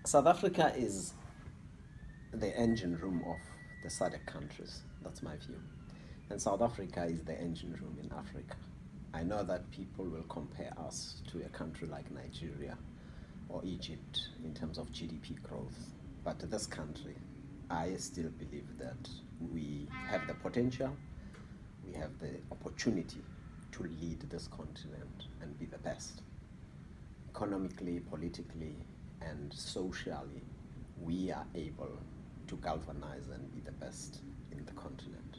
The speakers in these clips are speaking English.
South Africa is the engine room of the SADC countries. That's my view. And South Africa is the engine room in Africa. I know that people will compare us to a country like Nigeria or Egypt in terms of GDP growth. But this country, I still believe that we have the potential, we have the opportunity to lead this continent and be the best. Economically, politically, and socially, we are able to galvanize and be the best in the continent.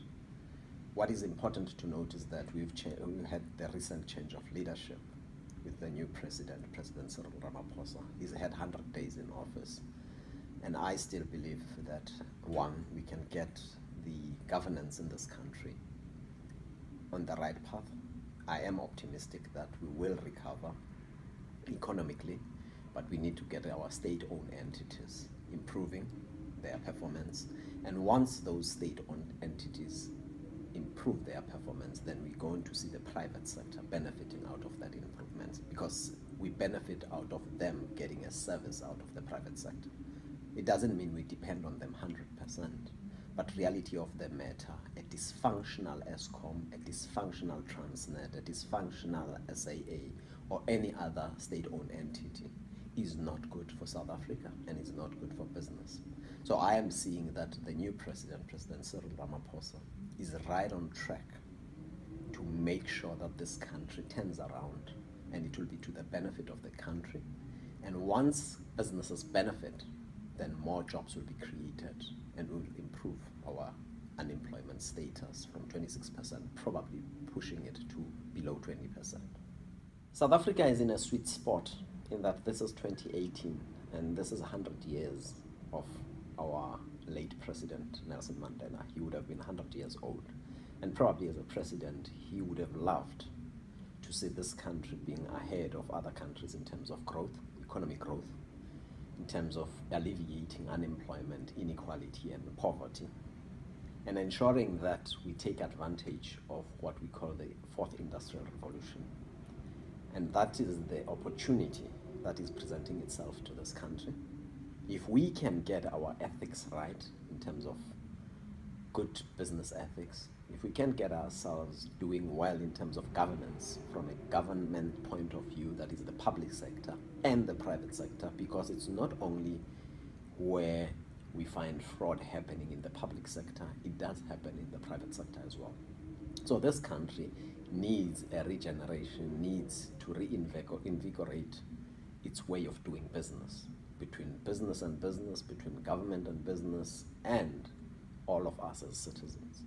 What is important to note is that we've had the recent change of leadership with the new president, President Cyril Ramaphosa. He's had 100 days in office. And I still believe that, one, we can get the governance in this country on the right path. I am optimistic that we will recover economically, but we need to get our state-owned entities improving their performance. And once those state-owned entities improve their performance, then we're going to see the private sector benefiting out of that improvement, because we benefit out of them getting a service out of the private sector. It doesn't mean we depend on them 100%, but reality of the matter, a dysfunctional ESCOM, a dysfunctional Transnet, a dysfunctional SAA, or any other state-owned entity is not good for South Africa and is not good for business. So I am seeing that the new president, President Cyril Ramaphosa, is right on track to make sure that this country turns around, and it will be to the benefit of the country. And once businesses benefit, then more jobs will be created and will improve our unemployment status from 26%, probably pushing it to below 20%. South Africa is in a sweet spot in that this is 2018 and this is 100 years of our late president, Nelson Mandela. He would have been 100 years old, and probably as a president, he would have loved to see this country being ahead of other countries in terms of growth, economic growth, in terms of alleviating unemployment, inequality, and poverty, and ensuring that we take advantage of what we call the fourth industrial revolution. And that is the opportunity that is presenting itself to this country. If we can get our ethics right in terms of good business ethics, if we can get ourselves doing well in terms of governance from a government point of view, that is the public sector and the private sector, because it's not only where we find fraud happening in the public sector, it does happen in the private sector as well. So this country needs a regeneration, needs to reinvigorate its way of doing business, between business and business, between government and business, and all of us as citizens.